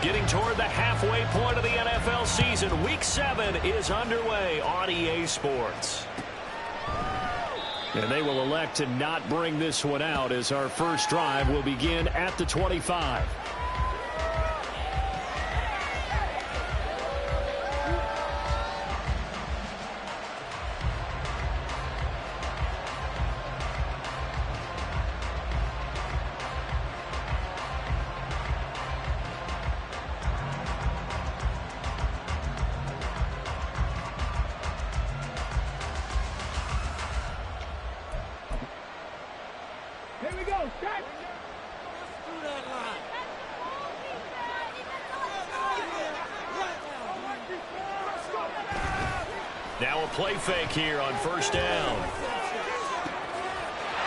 Getting toward the halfway point of the NFL season. Week 7 is underway on EA Sports. And they will elect to not bring this one out as our first drive will begin at the 25. Now a play fake here on first down.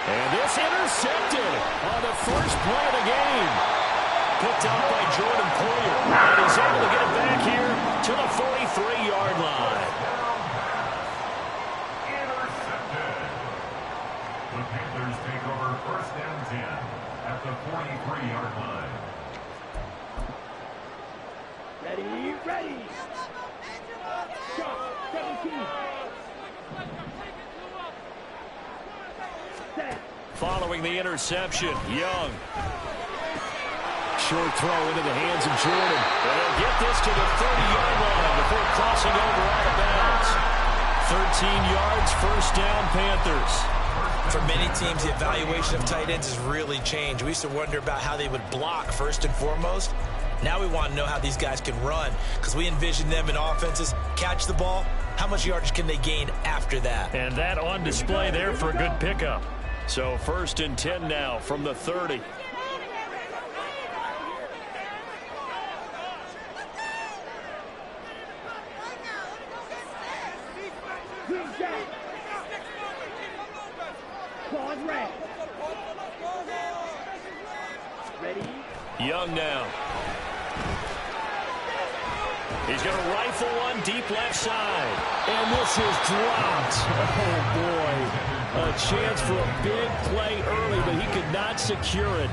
And this intercepted on the first play of the game. Picked up by Jordan Poyer. And he's able to get it back here to the 43-yard line. Intercepted. The Panthers take over first down 10 at the 43-yard line. Ready. Shot, 17. Following the interception, Young. Short throw into the hands of Jordan. And they'll get this to the 30-yard line before crossing over out of bounds. 13 yards, first down, Panthers. For many teams, the evaluation of tight ends has really changed. We used to wonder about how they would block first and foremost. Now we want to know how these guys can run because we envision them in offenses. Catch the ball. How much yardage can they gain after that? And that on display there for a good pickup. So first and 10 now from the 30. Young now. He's going to rifle one deep left side. And this is dropped. Oh, boy. A chance for a big play early, but he could not secure it.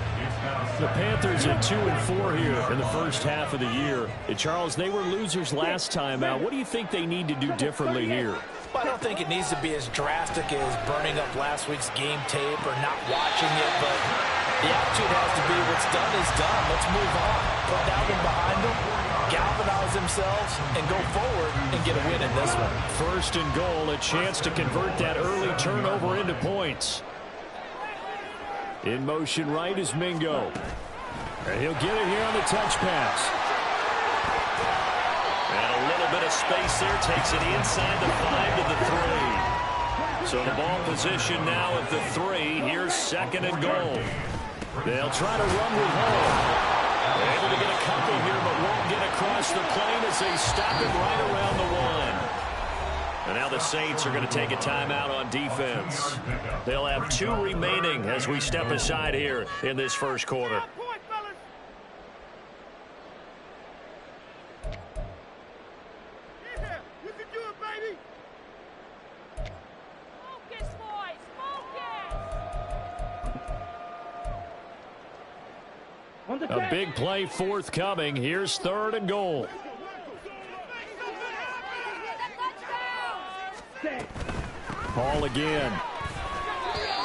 The Panthers at 2-4 here in the first half of the year. And Charles, they were losers last time out. What do you think they need to do differently here? Well, I don't think it needs to be as drastic as burning up last week's game tape or not watching it, but the attitude has to be what's done is done. Let's move on. Put that one behind them, galvanize themselves, and go forward and get a win in this one. First and goal, a chance to convert that early turnover into points. In motion right is Mingo. And he'll get it here on the touch pass. And a little bit of space there, takes it inside the 5 to the 3. So the ball position now at the 3. Here's second and goal. They'll try to run with home. They're able to get a couple here, but won't get across the plane as they stop it right around the 1. And now the Saints are going to take a timeout on defense. They'll have 2 remaining as we step aside here in this first quarter. A big play forthcoming. Here's third and goal. Ball again.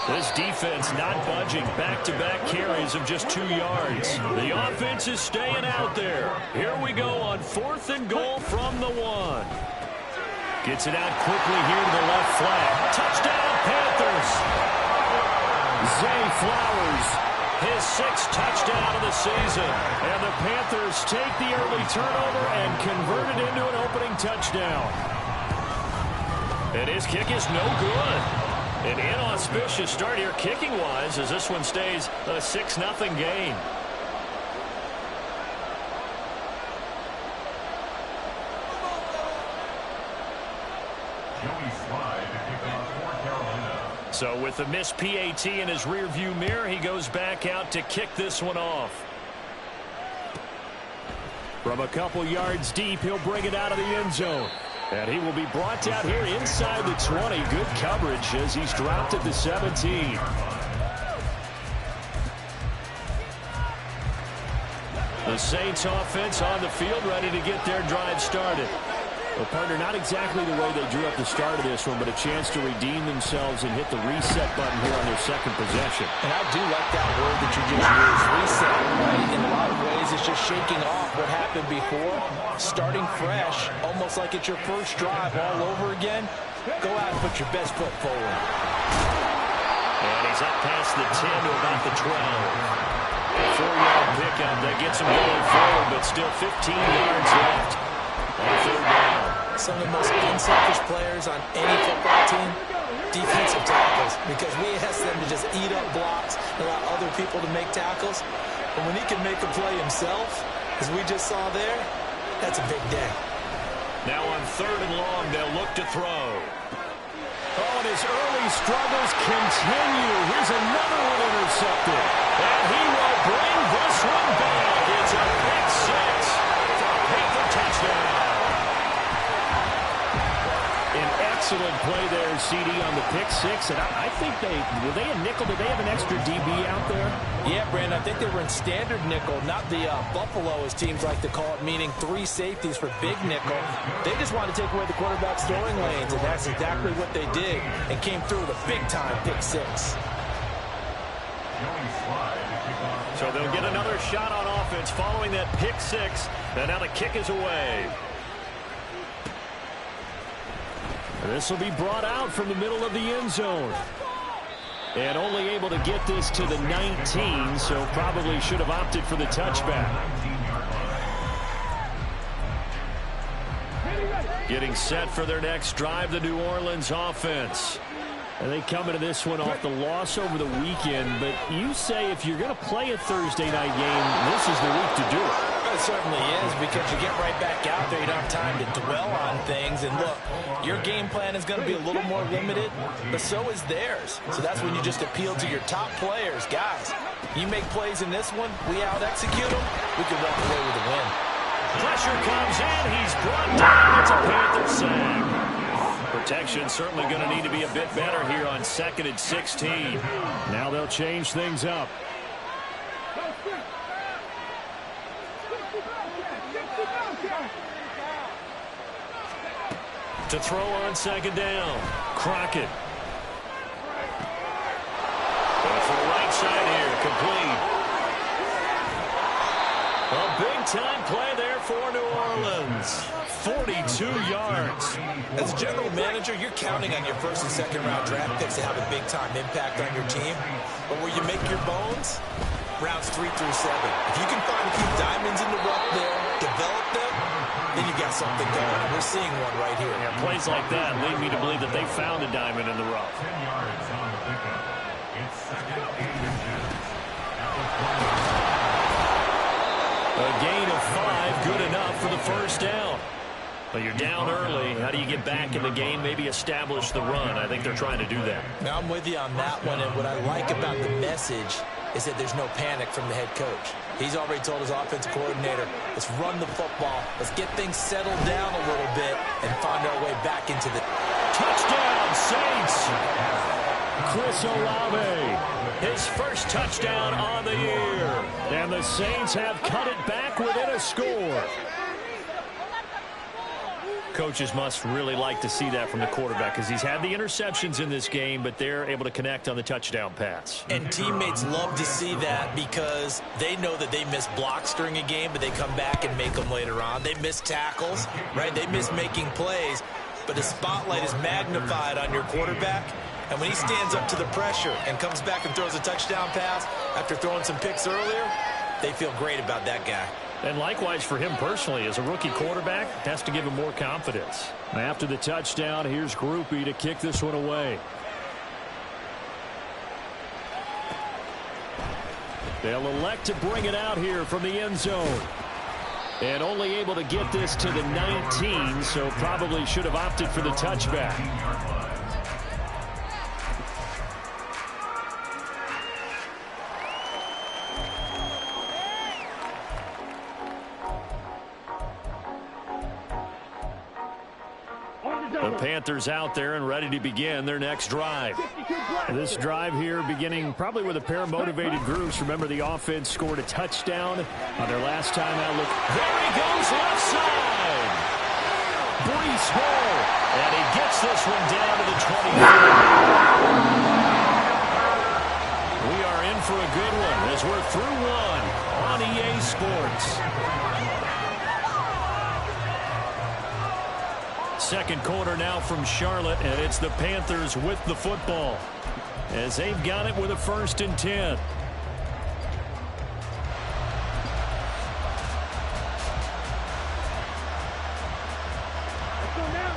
This defense not budging. Back-to-back carries of just 2 yards. The offense is staying out there. Here we go on fourth and goal from the 1. Gets it out quickly here to the left flank. Touchdown, Panthers. Zay Flowers. His 6th touchdown of the season. And the Panthers take the early turnover and convert it into an opening touchdown. And his kick is no good. An inauspicious start here kicking-wise as this one stays a 6-0 game. So with the missed PAT in his rearview mirror, he goes back out to kick this one off. From a couple yards deep, he'll bring it out of the end zone. And he will be brought down here inside the 20. Good coverage as he's dropped at the 17. The Saints offense on the field, ready to get their drive started. Well, partner, not exactly the way they drew up the start of this one, but a chance to redeem themselves and hit the reset button here on their second possession. And I do like that word that you just used, reset, right? In a lot of ways, it's just shaking off what happened before, starting fresh, almost like it's your first drive all over again. Go out and put your best foot forward. And he's up past the 10 to about the 12. 4-yard pickup that gets him going forward, but still 15 yards left on third down. Some of the most unselfish players on any football team, defensive tackles, because we ask them to just eat up blocks and allow other people to make tackles. But when he can make a play himself, as we just saw there, that's a big day. Now on third and long, they'll look to throw. Oh, and his early struggles continue. Here's another one intercepted. And he will bring this one back. It's a pick six for a Panther touchdown. An excellent play there, CD, on the pick six. And I think were they a nickel? Did they have an extra DB out there? Yeah, Brandon, I think they were in standard nickel, not the Buffalo, as teams like to call it, meaning 3 safeties for big nickel. They just wanted to take away the quarterback's throwing lanes, and that's exactly what they did, and came through with a big-time pick six. So they'll get another shot on offense following that pick six, and now the kick is away. This will be brought out from the middle of the end zone. And only able to get this to the 19, so probably should have opted for the touchback. Getting set for their next drive, the New Orleans offense. And they come into this one off the loss over the weekend, but you say if you're going to play a Thursday night game, this is the week to do it. It certainly is, because you get right back out there. You don't have time to dwell on things. And look, your game plan is going to be a little more limited, but so is theirs. So that's when you just appeal to your top players. Guys, you make plays in this one, we out-execute them, we can walk away with a win. Pressure comes in. He's brought down. It's a Panther sack. Protection certainly going to need to be a bit better here on 2nd and 16. Now they'll change things up. To throw on 2nd down. Crockett. Going for the right side here. Complete. A big-time play there for New Orleans. 42 yards. As a general manager, you're counting on your first and second round draft picks to have a big-time impact on your team. But where you make your bones, rounds 3 through 7. If you can find a few diamonds in the rough there, develop them, then you got something going. We're seeing one right here. Yeah, plays like that lead me to believe that they found a diamond in the rough. 10 yards on the pickup. It's 2nd and 10. A gain of 5, good enough for the first down. But you're down early. How do you get back in the game? Maybe establish the run. I think they're trying to do that. Now, I'm with you on that one, and what I like about the message is that there's no panic from the head coach. He's already told his offensive coordinator, let's run the football, let's get things settled down a little bit, and find our way back into the... Touchdown, Saints! Chris Olave, His first touchdown on the year. and the Saints have cut it back within a score. Coaches must really like to see that from the quarterback because he's had the interceptions in this game, but they're able to connect on the touchdown pass. And teammates love to see that because they know that they miss blocks during a game, but they come back and make them later on. They miss tackles, right? They miss making plays, but the spotlight is magnified on your quarterback. And when he stands up to the pressure and comes back and throws a touchdown pass after throwing some picks earlier, they feel great about that guy. And likewise for him personally, as a rookie quarterback, has to give him more confidence. After the touchdown, here's Grupe to kick this one away. They'll elect to bring it out here from the end zone. And only able to get this to the 19, so probably should have opted for the touchback. The The Panthers out there and ready to begin their next drive. This drive here beginning probably with a pair of motivated groups. Remember, the offense scored a touchdown on their last time out. Look, there he goes left side. Breece Hall. And he gets this one down to the 23. We are in for a good one as we're through one on EA Sports. Second quarter now from Charlotte, and it's the Panthers with the football as they've got it with a 1st and 10. Let's go now.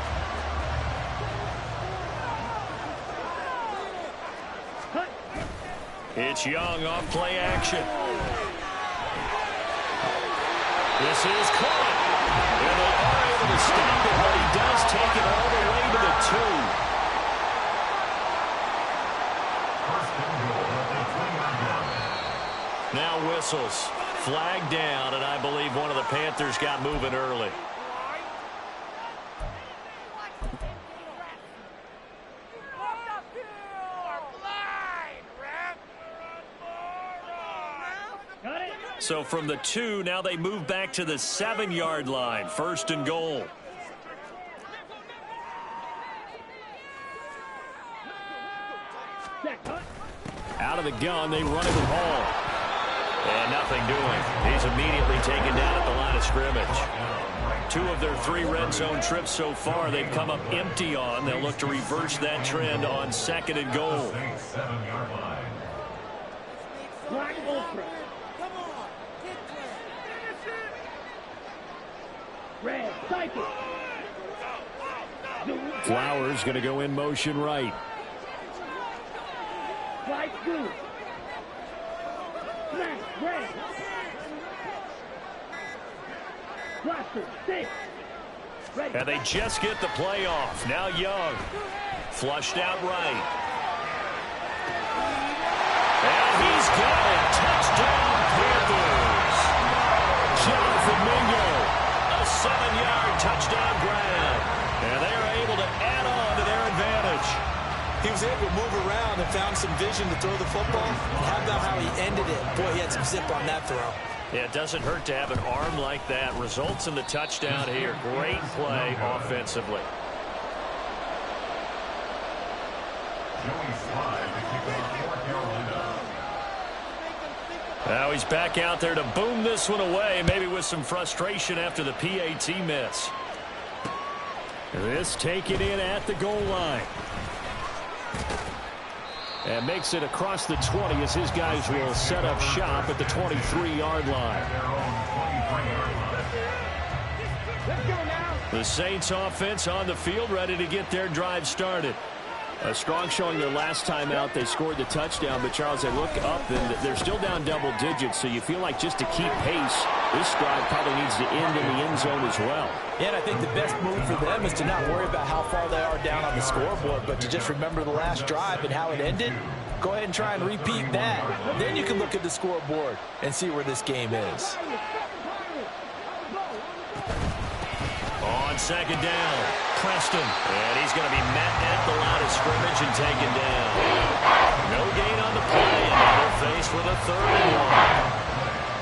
Cut. It's Young off play action. This is caught. And they are able to stop it, but he does take it all the way to the 2. Now whistles. Flag down, and I believe one of the Panthers got moving early. So from the 2, now they move back to the 7-yard line. 1st and goal. Out of the gun, they run it with Hall. And nothing doing. He's immediately taken down at the line of scrimmage. 2 of their 3 red zone trips so far, they've come up empty on. They'll look to reverse that trend on 2nd and goal. Black Ultra. Red Cycle. Flowers going to go in motion right. White blue. Black red. Blaster 6. Ready. And they just get the play off. Now Young. Flushed out right. And he's got it. Touchdown Panthers. Jonathan Mingo. A 7-yard touchdown grab. And they are able to add on to their advantage. He was able to move around and found some vision to throw the football. How about how he ended it? Boy, he had some zip on that throw. Yeah, it doesn't hurt to have an arm like that. Results in the touchdown here. Great play offensively. Now he's back out there to boom this one away, maybe with some frustration after the PAT miss. This taken in at the goal line. And makes it across the 20 as his guys will set up shop at the 23-yard line. Let's go now. The Saints offense on the field, ready to get their drive started. A strong showing their last time out. They scored the touchdown, but Charles, they look up and they're still down double digits, so you feel like just to keep pace, this drive probably needs to end in the end zone as well. Yeah, and I think the best move for them is to not worry about how far they are down on the scoreboard, but to just remember the last drive and how it ended. Go ahead and try and repeat that. Then you can look at the scoreboard and see where this game is. On 2nd down, Preston. And he's going to be met at the line of scrimmage and taken down. No gain on the play, and now they're faced with a 3rd and 1.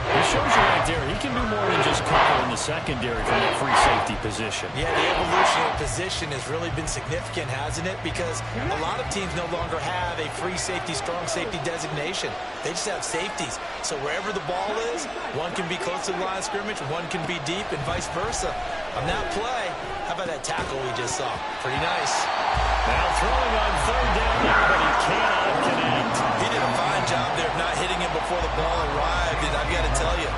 It shows you right there, he can do more than just cover in the secondary from that free safety position. Yeah, the evolution of position has really been significant, hasn't it? Because a lot of teams no longer have a free safety, strong safety designation. They just have safeties. So wherever the ball is, one can be close to the line of scrimmage, one can be deep, and vice versa. On that play, how about that tackle we just saw? Pretty nice. Now throwing on 3rd down there, but he cannot connect. He did a fine job there of not hitting him before the ball arrived, and I've got to tell you,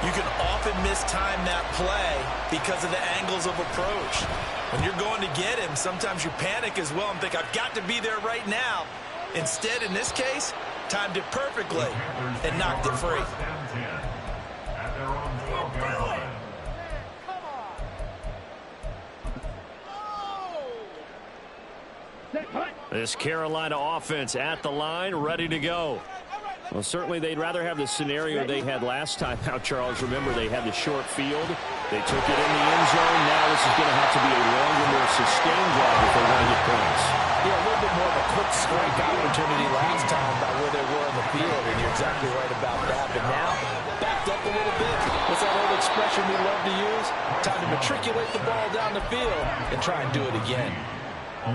you can often mistime that play because of the angles of approach. When you're going to get him, sometimes you panic as well and think, I've got to be there right now. Instead, in this case, timed it perfectly and knocked it free. At their own 12-yard line. This Carolina offense at the line, ready to go. Well, certainly they'd rather have the scenario they had last time out, Charles. Remember, they had the short field. They took it in the end zone. Now this is going to have to be a longer, more sustained drive if they want to get points. Yeah, a little bit more of a quick strike opportunity last time by where they were in the field, and you're exactly right about that. But now, backed up a little bit. What's that old expression we love to use? Time to matriculate the ball down the field and try and do it again.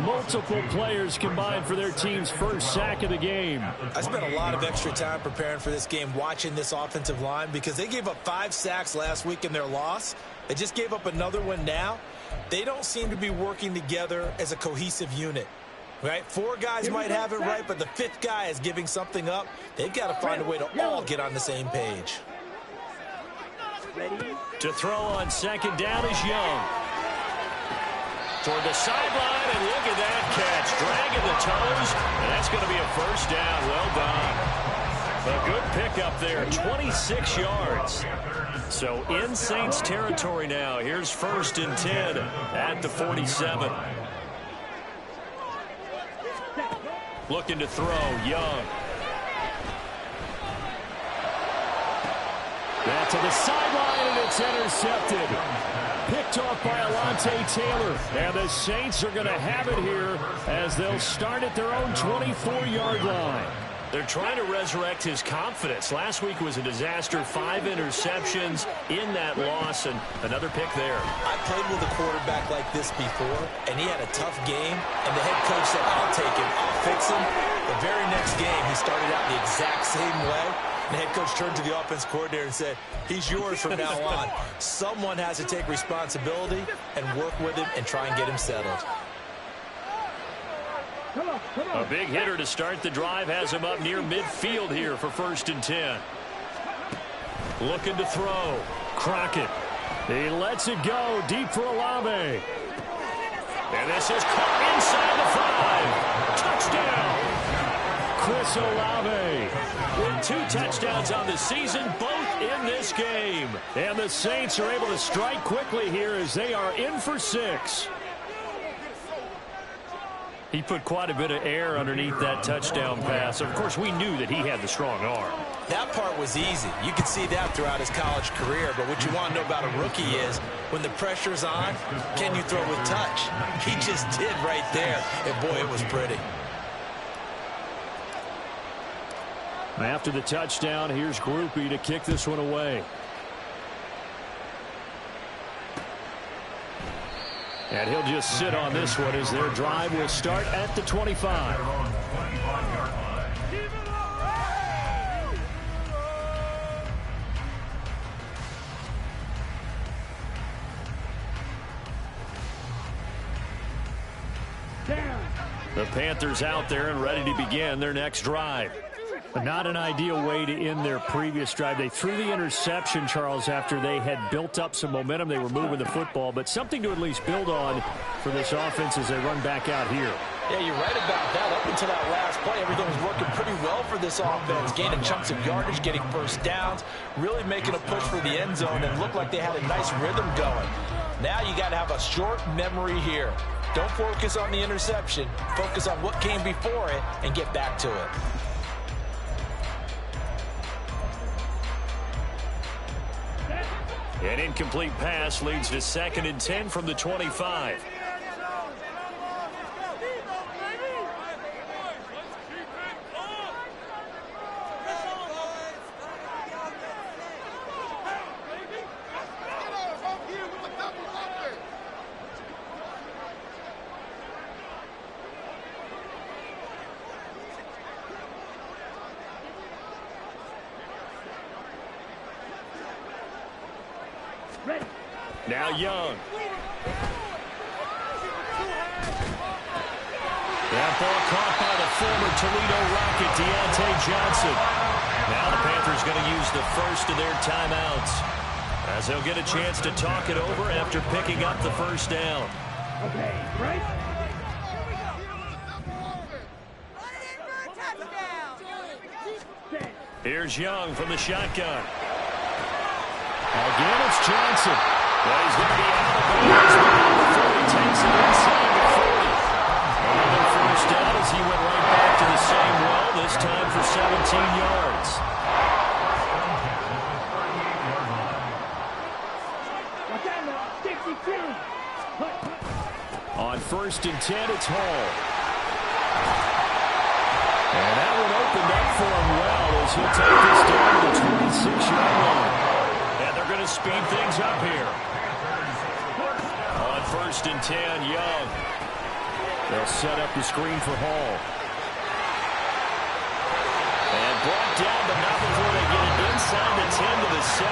Multiple players combined for their team's first sack of the game. I spent a lot of extra time preparing for this game, watching this offensive line, because they gave up 5 sacks last week in their loss. They just gave up another one now. They don't seem to be working together as a cohesive unit. Right? 4 guys might have it right, but the 5th guy is giving something up. They've got to find a way to all get on the same page. To throw on second down is Young. Toward the sideline, and look at that catch. Dragging the toes, and that's going to be a first down. Well done. A good pickup there, 26 yards. So in Saints territory now. Here's 1st and 10 at the 47. Looking to throw, Young. Back to the sideline, and it's intercepted. Picked off by Alontae Taylor. And the Saints are going to have it here as they'll start at their own 24-yard line. They're trying to resurrect his confidence. Last week was a disaster. 5 interceptions in that loss, and another pick there. I played with a quarterback like this before, and he had a tough game, and the head coach said, I'll take him, I'll fix him. The very next game, he started out the exact same way. The head coach turned to the offense coordinator and said, he's yours from now on. Someone has to take responsibility and work with him and try and get him settled. A big hitter to start the drive has him up near midfield here for 1st and 10. Looking to throw. Crockett. He lets it go deep for Olave. And this is caught inside the 5. Touchdown. Chris Olave with 2 touchdowns on the season, both in this game. And the Saints are able to strike quickly here as they are in for 6. He put quite a bit of air underneath that touchdown pass. Of course, we knew that he had the strong arm. That part was easy. You could see that throughout his college career. But what you want to know about a rookie is when the pressure's on, can you throw with touch? He just did right there. And, boy, it was pretty. After the touchdown, here's Grupe to kick this one away. And he'll just sit on this one as their drive will start at the 25. The Panthers out there and ready to begin their next drive. But not an ideal way to end their previous drive. They threw the interception, Charles, after they had built up some momentum. They were moving the football, but something to at least build on for this offense as they run back out here. Yeah, you're right about that. Up until that last play, everything was working pretty well for this offense. Gaining chunks of yardage, getting first downs, really making a push for the end zone, and looked like they had a nice rhythm going. Now you got to have a short memory here. Don't focus on the interception. Focus on what came before it and get back to it. An incomplete pass leads to 2nd and 10 from the 25. Now Young. That ball caught by the former Toledo Rocket, Deontay Johnson. Now the Panthers going to use the first of their timeouts as they'll get a chance to talk it over after picking up the first down. Okay, right? Here's Young from the shotgun. Again, it's Johnson. Well, he's going to be out of bounds before he takes it inside the 40. Another first down as he went right back to the same well. this time for 17 yards. Watch out now. 62. On 1st and 10, it's Hall. And that one opened up for him well as he'll take this down to the 26-yard line. And they're going to speed things up here. On 1st and 10, Young. They'll set up the screen for Hall. And brought down, but not before they get it inside the 10 to the 7.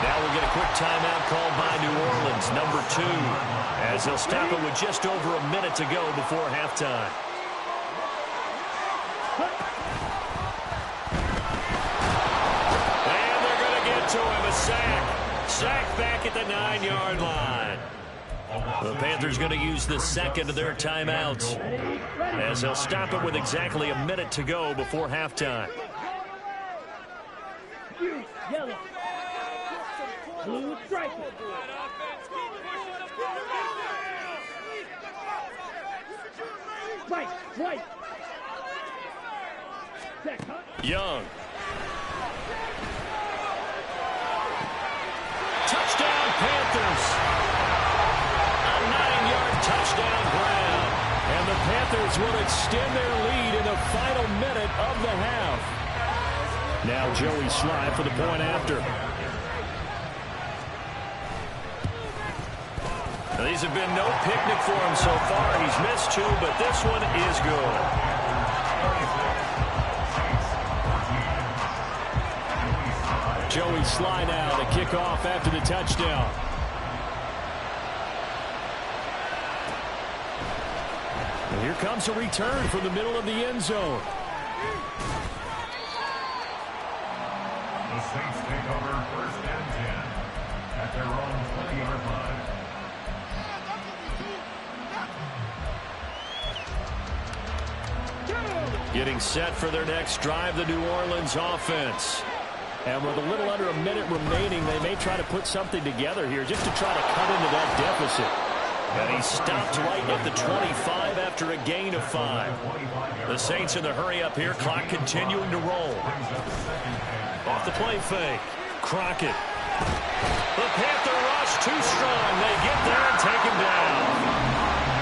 Now we'll get a quick timeout called by New Orleans, number 2, as they'll stop it with just over a minute to go before halftime. And they're going to get to him, a sack. Sack back at the 9-yard line. The Panthers going to use the second of their timeouts, as they'll stop it with exactly a minute to go before halftime. Yellow. Blue striker. White. Young. Touchdown, Panthers. A 9-yard touchdown ground. And the Panthers will extend their lead in the final minute of the half. Now Joey Slye for the point after. These have been no picnic for him so far. He's missed 2, but this one is good. Joey Slye now to kick off after the touchdown. And here comes a return from the middle of the end zone. The Saints take over 1st and 10 at their own 20-yard line. Getting set for their next drive, the New Orleans offense. And with a little under a minute remaining, they may try to put something together here just to try to cut into that deficit. And he stopped right at the 25 after a gain of 5. The Saints in the hurry up here, clock continuing to roll. Off the play fake, Crockett. The Panther rush too strong. They get there and take him down.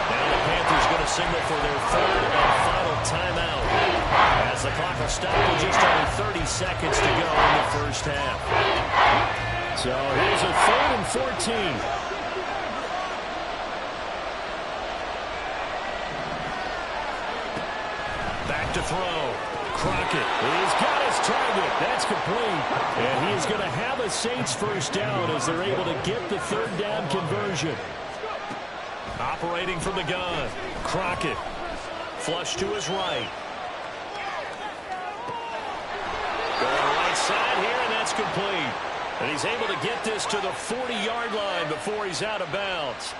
Now the Panthers going to signal for their 3rd and final timeout, as the clock will stop with just over 30 seconds to go in the first half. So here's a 3rd and 14. Back to throw. Crockett. He's got his target. That's complete. And he is going to have a Saints first down as they're able to get the 3rd down conversion. Operating from the gun. Crockett. Flush to his right. Going right side here, and that's complete. And he's able to get this to the 40-yard line before he's out of bounds.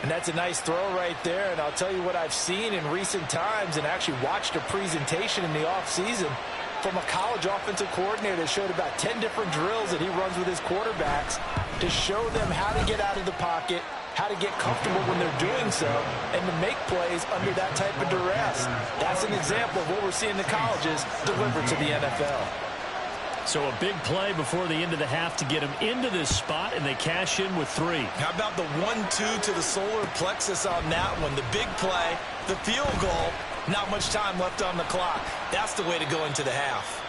And that's a nice throw right there. And I'll tell you what I've seen in recent times and actually watched a presentation in the offseason from a college offensive coordinator that showed about 10 different drills that he runs with his quarterbacks to show them how to get out of the pocket, how to get comfortable when they're doing so, and to make plays under that type of duress. That's an example of what we're seeing the colleges deliver to the NFL. So a big play before the end of the half to get him into this spot, and they cash in with 3. How about the 1-2 to the solar plexus on that one? The big play, the field goal, not much time left on the clock. That's the way to go into the half.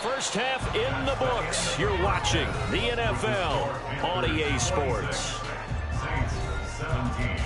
First half in the books. You're watching the NFL on EA Sports. Saints 17.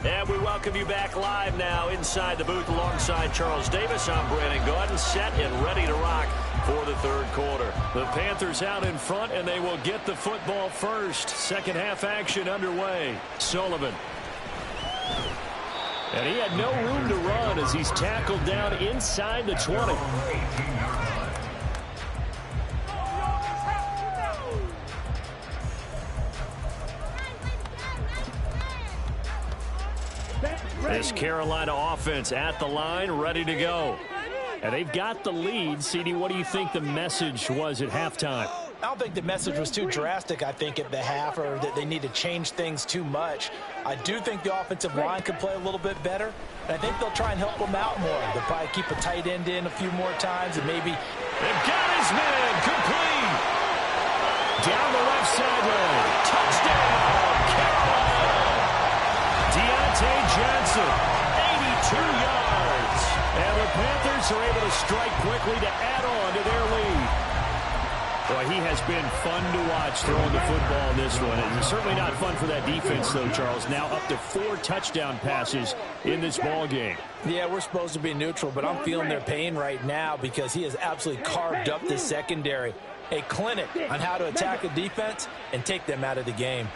And we welcome you back live now inside the booth alongside Charles Davis. I'm Brandon Gaudin, set and ready to rock for the 3rd quarter. The Panthers out in front, and they will get the football first. Second half action underway. Sullivan. And he had no room to run as he's tackled down inside the 20. This Carolina offense at the line, ready to go. And they've got the lead. CD, what do you think the message was at halftime? I don't think the message was too drastic, I think, at the half, or that they need to change things too much. I do think the offensive line could play a little bit better, and I think they'll try and help them out more. They'll probably keep a tight end in a few more times, and maybe... They've got his man complete. Down the left sideline. Touchdown, Carolina. Deontay Johnson, 82 yards. And the Panthers are able to strike quickly to add on to their lead. Boy, he has been fun to watch throwing the football in this one. It's certainly not fun for that defense, though, Charles. Now up to 4 touchdown passes in this ball game. Yeah, we're supposed to be neutral, but I'm feeling their pain right now because he has absolutely carved up the secondary. A clinic on how to attack a defense and take them out of the game.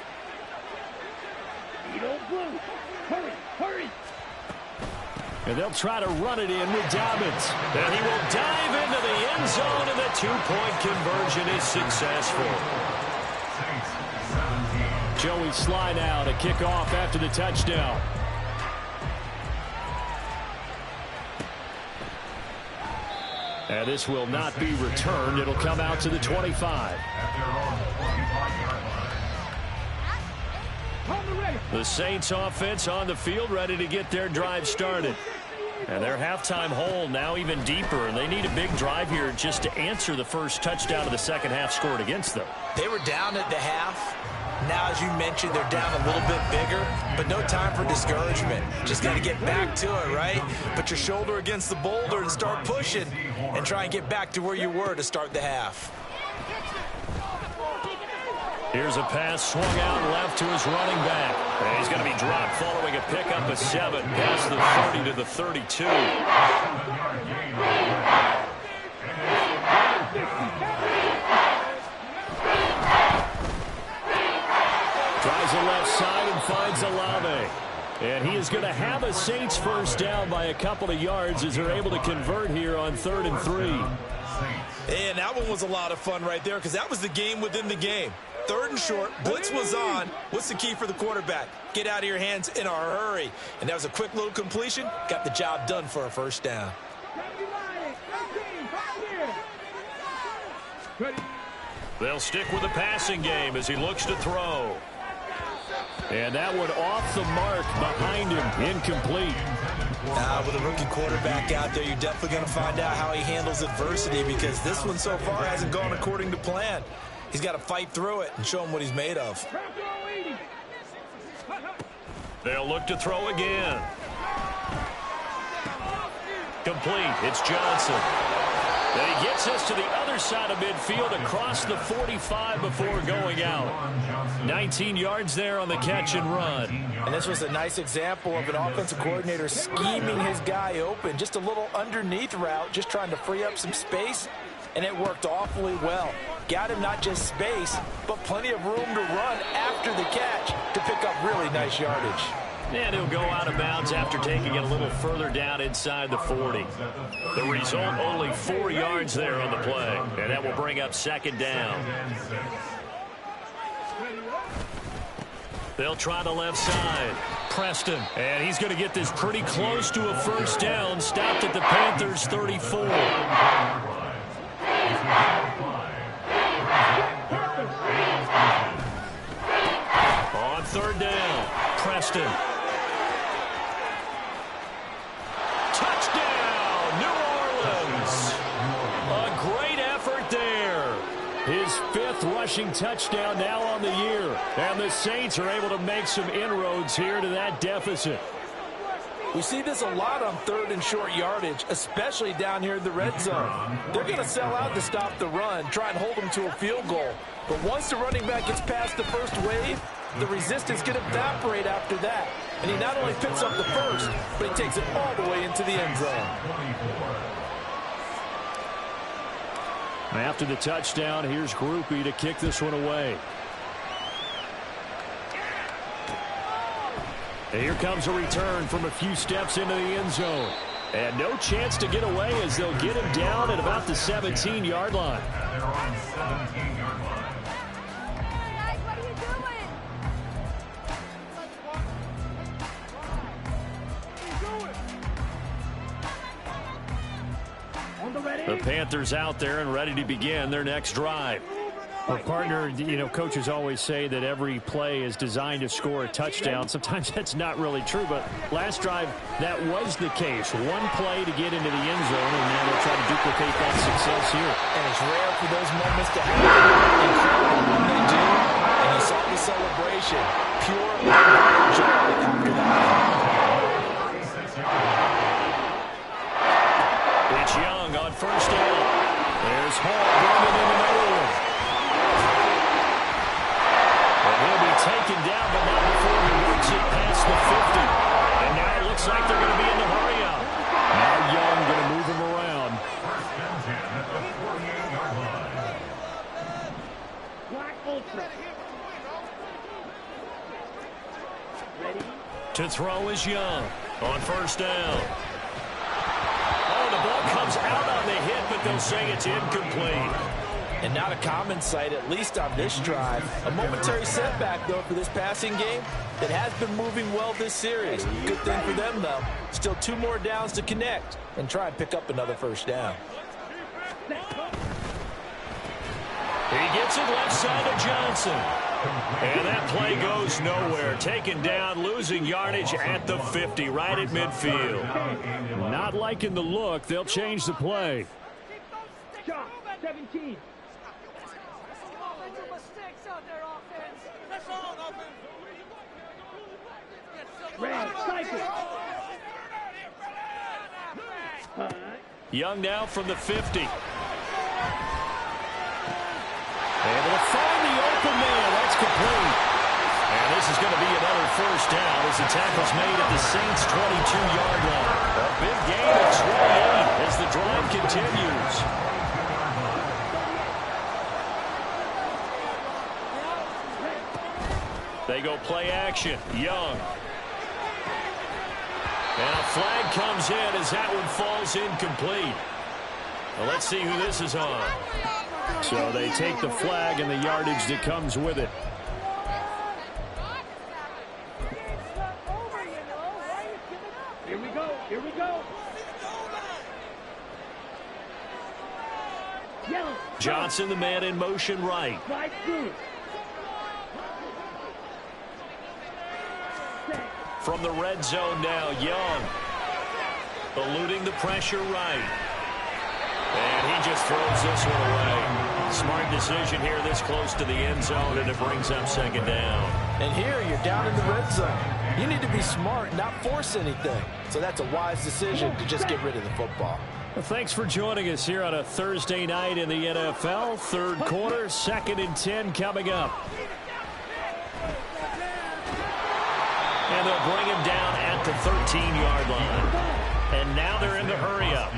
Hurry, hurry. And they'll try to run it in with Dobbins. And he will dive into the end zone, and the 2-point conversion is successful. Joey Slye now to kick off after the touchdown. And this will not be returned. It'll come out to the 25. The Saints offense on the field, ready to get their drive started. And their halftime hole now even deeper, and they need a big drive here just to answer the first touchdown of the second half scored against them. They were down at the half. Now, as you mentioned, they're down a little bit bigger, but no time for discouragement. Just got to get back to it, right? Put your shoulder against the boulder and start pushing and try and get back to where you were to start the half. Here's a pass swung out left to his running back. And he's going to be dropped following a pickup of 7 past the 30 to the 32. Tries the left side and finds Olave. And he is going to have a Saints first down by a couple of yards as they're able to convert here on 3rd and 3. And that one was a lot of fun right there because that was the game within the game. 3rd and short, blitz was on. What's the key for the quarterback? Get out of your hands in a hurry. And that was a quick little completion. Got the job done for a first down. They'll stick with the passing game as he looks to throw. And that one off the mark behind him, incomplete. With a rookie quarterback out there, you're definitely going to find out how he handles adversity because this one so far hasn't gone according to plan. He's got to fight through it and show him what he's made of. They'll look to throw again. Complete. It's Johnson. And he gets us to the other side of midfield across the 45 before going out. 19 yards there on the catch and run. And this was a nice example of an offensive coordinator scheming his guy open. Just a little underneath route, just trying to free up some space. And it worked awfully well. Got him not just space, but plenty of room to run after the catch to pick up really nice yardage. And he'll go out of bounds after taking it a little further down inside the 40. The result, only 4 yards there on the play. And that will bring up 2nd down. They'll try the left side. Preston. And he's going to get this pretty close to a first down. Stopped at the Panthers' 34. On 3rd down, Preston. Touchdown, New Orleans. A great effort there. His 5th rushing touchdown now on the year. And the Saints are able to make some inroads here to that deficit. We see this a lot on 3rd and short yardage, especially down here in the red zone. They're going to sell out to stop the run, try and hold them to a field goal. But once the running back gets past the first wave, the resistance can evaporate after that. And he not only picks up the first, but he takes it all the way into the end zone. After the touchdown, here's Grupe to kick this one away. And here comes a return from a few steps into the end zone. And no chance to get away as they'll get him down at about the 17-yard line. The Panthers out there and ready to begin their next drive. Well, partner, you know, coaches always say that every play is designed to score a touchdown. Sometimes that's not really true, but last drive, that was the case. One play to get into the end zone, and now they'll try to duplicate that success here. And it's rare for those moments to happen. Incredible when they do. And you saw the celebration. Pure joy after that. It's Young on first down. There's Hall bringing in another one. And he'll be taken down, but not before he works it past the 50. And now it looks like they're going to be in the hurry up. Now Young going to move him around. First and 10 at the 48-yard line. Black Ultra. Ready? To throw is Young on first down. Oh, the ball comes out on the hit, but they'll say it's incomplete. And not a common sight, at least on this drive. A momentary setback, though, for this passing game that has been moving well this series. Good thing for them, though. Still 2 more downs to connect and try and pick up another first down. He gets it left side of Johnson. And that play goes nowhere. Taken down, losing yardage at the 50, right at midfield. Not liking the look. They'll change the play. Shot. 17. Red. Cycle. Young now from the 50. Able to find the open man. That's complete. And this is going to be another first down as the tackle's made at the Saints' 22-yard line. A big gain of 28 as the drive continues. They go play action. Young. And a flag comes in as that one falls incomplete. Well, let's see who this is on. So they take the flag and the yardage that comes with it. Here we go. Here we go. Yellow. Johnson, the man in motion right. Slide through. From the red zone now, Young. Eluding the pressure right. And he just throws this one away. Smart decision here this close to the end zone, and it brings up second down. And here you're down in the red zone. You need to be smart, not force anything. So that's a wise decision to just get rid of the football. Well, thanks for joining us here on a Thursday night in the NFL. Third quarter, 2nd and 10 coming up. And they'll bring him down at the 13-yard line. And now they're in the hurry-up.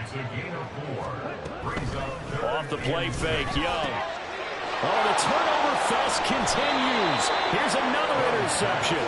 It's a gain of 4. Brings up Off the play fake, Young. Oh, the turnover fest continues. Here's another interception.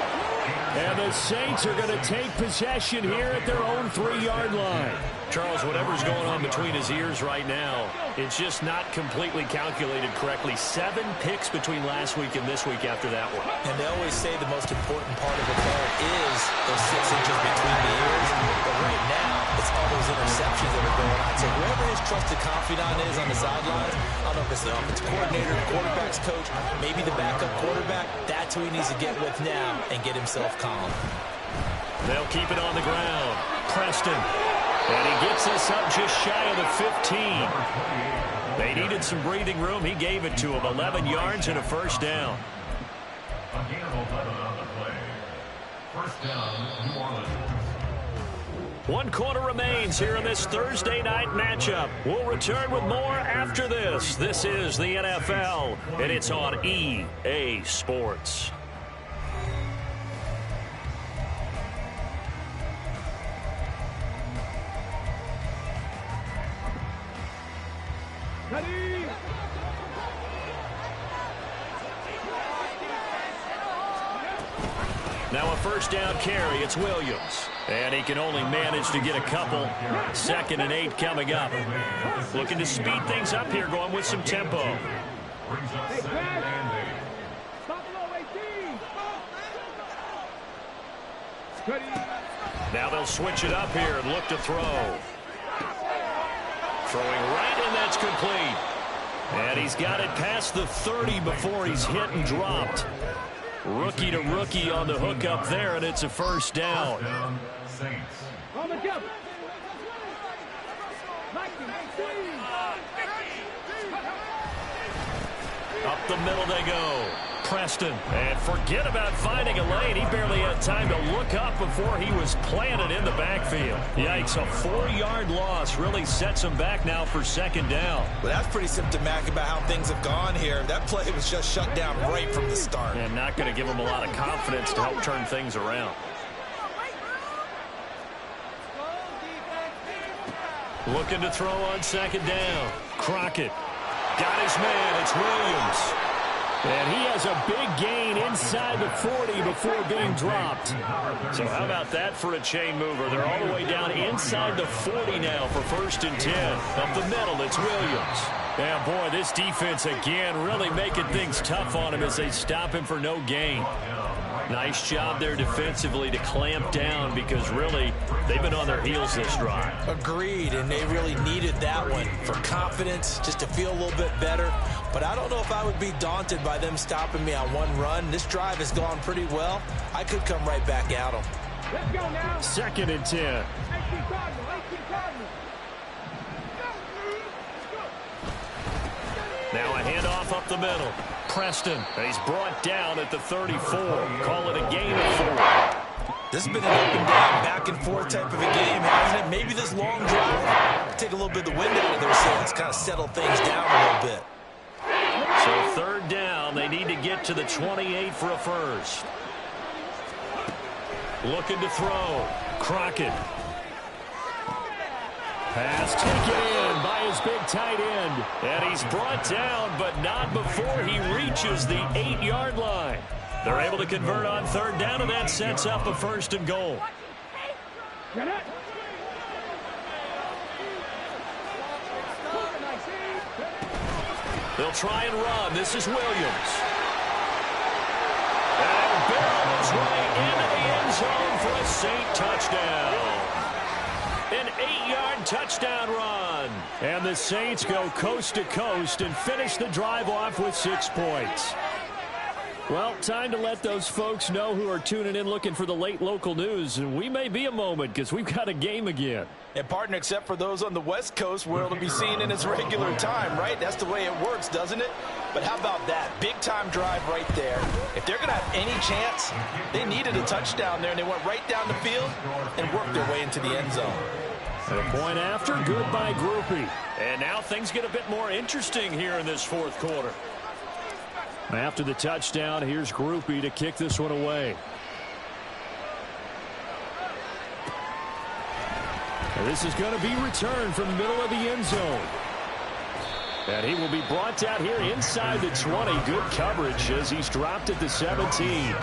And the Saints are going to take possession here at their own 3-yard line. Charles, whatever's going on between his ears right now, it's just not completely calculated correctly. 7 picks between last week and this week after that one. And they always say the most important part of a player is those 6 inches between the ears. But right now, it's all those interceptions that are going on. So whoever his trusted confidant is on the sidelines, I don't know if it's the offensive coordinator, the quarterback's coach, maybe the backup quarterback, that's who he needs to get with now and get himself calm. They'll keep it on the ground. Preston. And he gets us up just shy of the 15. They needed some breathing room. He gave it to him. 11 yards and a first down. a gain of 11 on the play. First down, New Orleans. 1 quarter remains here in this Thursday night matchup. We'll return with more after this. This is the NFL, and it's on EA Sports. Now a first down carry. It's Williams. And he can only manage to get a couple. 2nd and 8 coming up. Looking to speed things up here, going with some tempo. Brings up 2nd and 8. Now they'll switch it up here and look to throw. Throwing right, and that's complete. And he's got it past the 30 before he's hit and dropped. Rookie to rookie on the hook up there, and it's a first down. Saints. On the jump. Up the middle they go. Preston. And forget about finding a lane. He barely had time to look up before he was planted in the backfield. Yikes, a 4-yard loss really sets him back now for second down. Well, that's pretty symptomatic about how things have gone here. That play was just shut down right from the start. And not going to give him a lot of confidence to help turn things around. Looking to throw on second down. Crockett. Got his man. It's Williams. And he has a big gain inside the 40 before being dropped. So how about that for a chain mover? They're all the way down inside the 40 now for 1st and 10. Up the middle, it's Williams. Yeah, boy, this defense again really making things tough on him as they stop him for no gain. Nice job there defensively to clamp down because really they've been on their heels this drive. Agreed, and they really needed that one for confidence, just to feel a little bit better. But I don't know if I would be daunted by them stopping me on one run. This drive has gone pretty well. I could come right back at them. Let's go now. 2nd and 10. 18 Cardinal, 18 Cardinal. Now a handoff up the middle. Preston. He's brought down at the 34. Call it a gain of 4. This has been an up and down, back and forth type of a game, hasn't it? Maybe this long drive take a little bit of the wind out of their sails, kind of settle things down a little bit. So 3rd down, they need to get to the 28 for a first. Looking to throw. Crockett. Pass taken in by his big tight end. And he's brought down, but not before he reaches the 8-yard line. They're able to convert on 3rd down, and that sets up a 1st and goal. Get it. They'll try and run. This is Williams. And barrels right into the end zone for a Saint touchdown. An 8-yard touchdown run. And the Saints go coast to coast and finish the drive off with 6 points. Well, time to let those folks know who are tuning in looking for the late local news. And we may be a moment because we've got a game again. And, partner, except for those on the West Coast where it'll be seen in its regular time, right? That's the way it works, doesn't it? But how about that? Big-time drive right there. If they're going to have any chance, they needed a touchdown there, and they went right down the field and worked their way into the end zone. And a point after, good by Grupe. And now things get a bit more interesting here in this 4th quarter. After the touchdown, here's Grupe to kick this one away. And this is going to be returned from the middle of the end zone. And he will be brought down here inside the 20. Good coverage as he's dropped at the 17.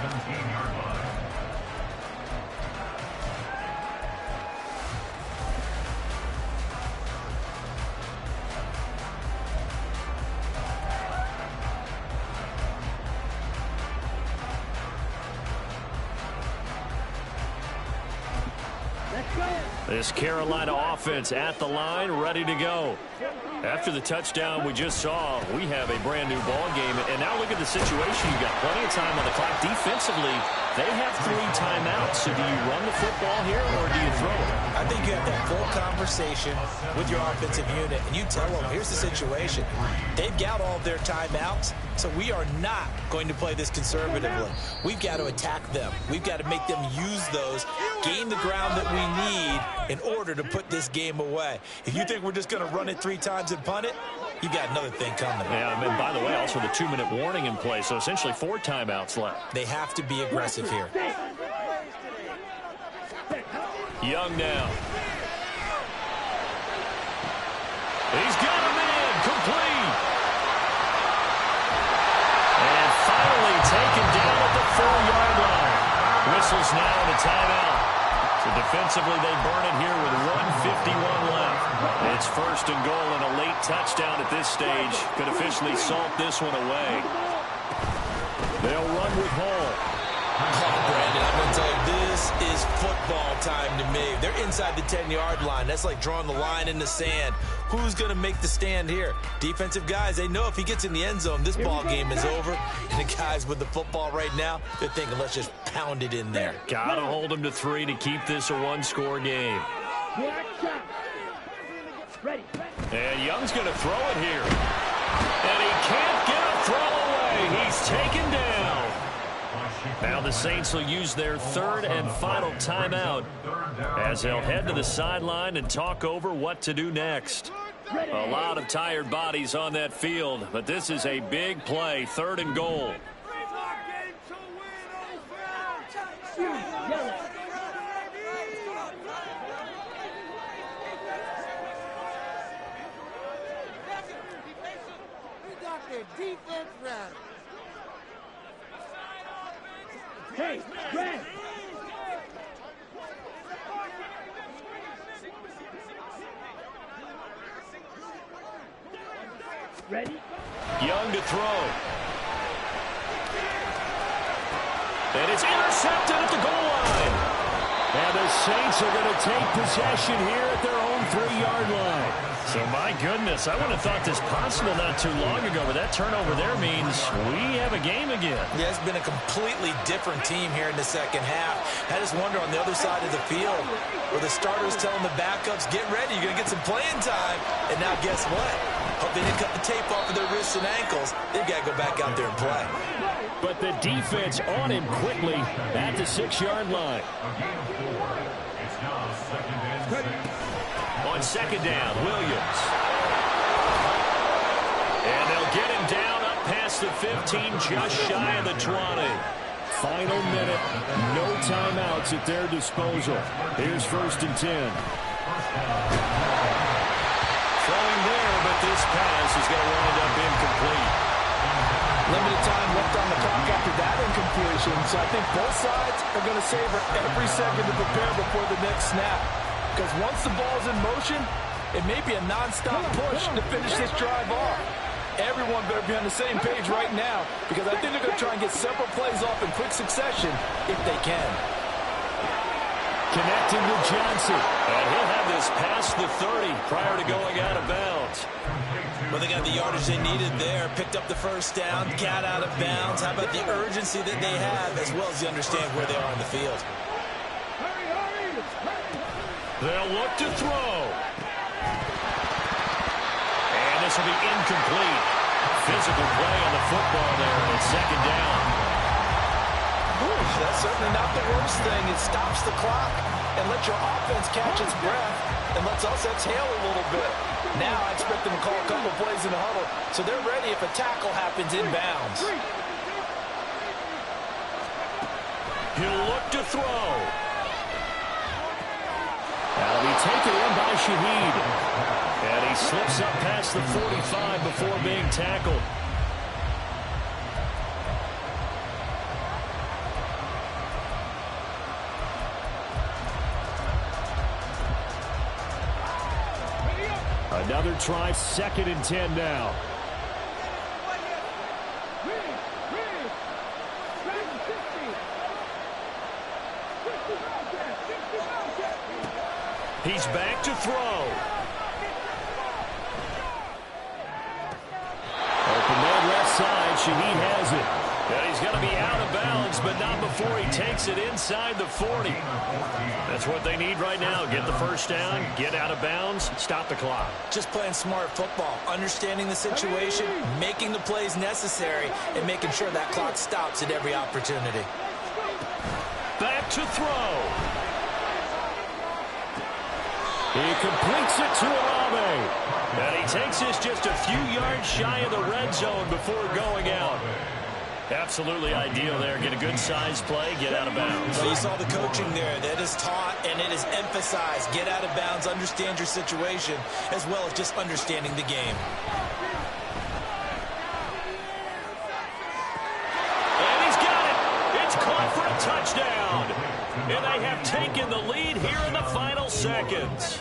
This Carolina offense at the line, ready to go. After the touchdown we just saw, we have a brand new ball game. And now look at the situation. You've got plenty of time on the clock. Defensively, they have 3 timeouts. So do you run the football here or do you throw it? I think you have that full conversation with your offensive unit, and you tell them, here's the situation. They've got all of their timeouts, so we are not going to play this conservatively. We've got to attack them. We've got to make them use those, gain the ground that we need in order to put this game away. If you think we're just going to run it 3 times and punt it, you got another thing coming. Yeah, and by the way, also the 2-minute warning in play, so essentially 4 timeouts left. They have to be aggressive here. Young now. He's got him in, complete. And finally taken down at the 4-yard line. Whistles now and a timeout. So defensively they burn it here with 1:51 left. It's 1st and goal, and a late touchdown at this stage could officially salt this one away. They'll run with Hall. Oh, Brandon, I'm going to tell you, this This is football time to me. They're inside the 10-yard line. That's like drawing the line in the sand. Who's going to make the stand here? Defensive guys, they know if he gets in the end zone, this ball game is over. And the guys with the football right now, they're thinking, let's just pound it in there. Got to hold him to 3 to keep this a one-score game. Ready. And Young's going to throw it here. And he can't get a throw away. He's taken down. Now the Saints will use their third and final timeout as they'll head to the sideline and talk over what to do next. A lot of tired bodies on that field, but this is a big play, 3rd and goal. Defense run. Hey, Red. Ready? Young to throw. And it's intercepted at the goal line. And the Saints are going to take possession here at their own 3-yard line. So, my goodness, I would have thought this possible not too long ago, but that turnover there means we have a game again. Yeah, it's been a completely different team here in the second half. I just wonder on the other side of the field where the starters telling the backups, get ready, you're going to get some playing time. And now guess what? Hope they didn't cut the tape off of their wrists and ankles. They've got to go back out there and play. But the defense on him quickly at the 6-yard line. It's now 2nd and 6. On 2nd down, Williams. And they'll get him down up past the 15, just shy of the 20. Final minute, no timeouts at their disposal. Here's 1st and 10. Throwing there, but this pass is going to wind up incomplete. Limited time left on the clock after that incompletion, so I think both sides are going to savor every second to prepare before the next snap. Because once the ball's in motion, it may be a non-stop push to finish this drive off. Everyone better be on the same page right now, because I think they're going to try and get several plays off in quick succession if they can. Connecting with Johnson. And he'll have this past the 30 prior to going out of bounds. Well, they got the yardage they needed there, picked up the first down, got out of bounds. How about the urgency that they have, as well as you understand where they are on the field? They'll look to throw. And this will be incomplete. Physical play on the football there at 2nd down. That's certainly not the worst thing. It stops the clock and lets your offense catch its breath and lets us exhale a little bit. Now I expect them to call a couple plays in the huddle so they're ready if a tackle happens inbounds. He'll look to throw. That'll be taken in by Shaheed. And he slips up past the 45 before being tackled. Another try, 2nd and 10 now. He's back to throw. Open man left side. Shaheed has it. And he's going to be out of bounds, but not before he takes it inside the 40. That's what they need right now. Get the first down, get out of bounds, stop the clock. Just playing smart football, understanding the situation, making the plays necessary, and making sure that clock stops at every opportunity. Back to throw. He completes it to Olave. And he takes this just a few yards shy of the red zone before going out. Absolutely ideal there. Get a good size play, get out of bounds. Well, you saw the coaching there. That is taught and it is emphasized. Get out of bounds, understand your situation, as well as just understanding the game. And he's got it. It's caught for a touchdown. And they have taken the lead here in the final seconds.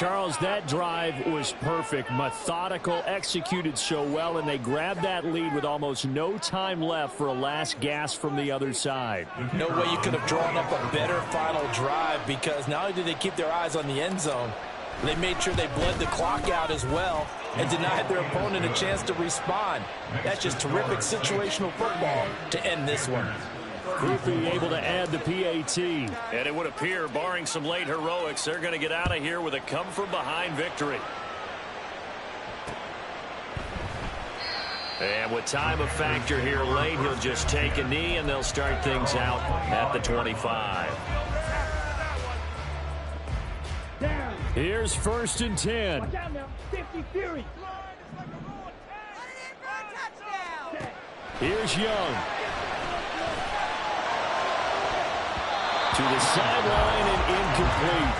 Charles, that drive was perfect, methodical, executed so well, and they grabbed that lead with almost no time left for a last gasp from the other side. No way you could have drawn up a better final drive, because not only did they keep their eyes on the end zone, they made sure they bled the clock out as well and denied their opponent a chance to respond. That's just terrific situational football to end this one. Krupe able to add the PAT. And it would appear, barring some late heroics, they're going to get out of here with a come-from-behind victory. And with time a factor here late, he'll just take a knee, and they'll start things out at the 25. Down. Here's 1st and 10. Watch out now. 50 Fury. Here's Young. To the sideline and incomplete.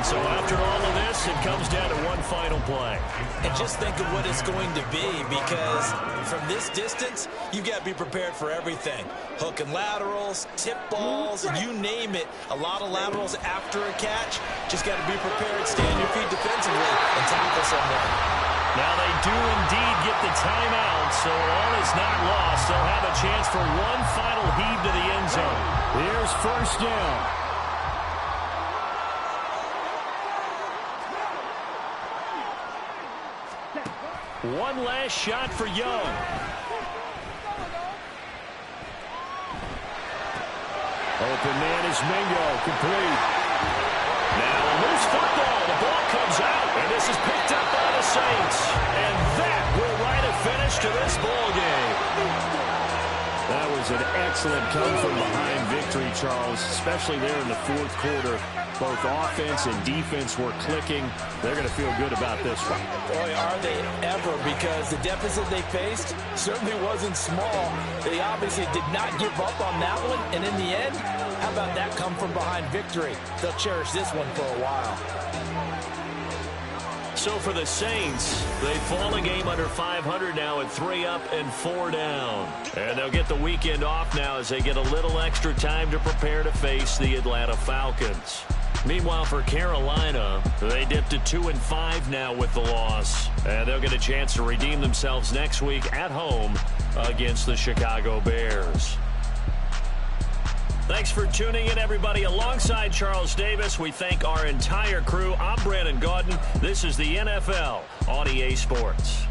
So after all of this, it comes down to one final play. And just think of what it's going to be, because from this distance, you've got to be prepared for everything. Hook and laterals, tip balls, you name it. A lot of laterals after a catch. Just got to be prepared, stay on your feet defensively, and tackle someone. Now they do indeed get the timeout, so all is not lost. They'll have a chance for one final heave to the end zone. Here's 1st down. One last shot for Young. Open man is Mingo, complete. Now a loose football. The ball comes out, and this is picked up by the Saints. And that will write a finish to this ball game. That was an excellent come-from-behind victory, Charles, especially there in the 4th quarter. Both offense and defense were clicking. They're going to feel good about this one. Boy, are they ever, because the deficit they faced certainly wasn't small. They obviously did not give up on that one, and in the end, how about that come-from-behind victory? They'll cherish this one for a while. So for the Saints, they fall a game under 500 now at 3 up and 4 down. And they'll get the weekend off now as they get a little extra time to prepare to face the Atlanta Falcons. Meanwhile, for Carolina, they dipped to 2-5 now with the loss. And they'll get a chance to redeem themselves next week at home against the Chicago Bears. Thanks for tuning in, everybody. Alongside Charles Davis, we thank our entire crew. I'm Brandon Gaudin. This is the NFL on EA Sports.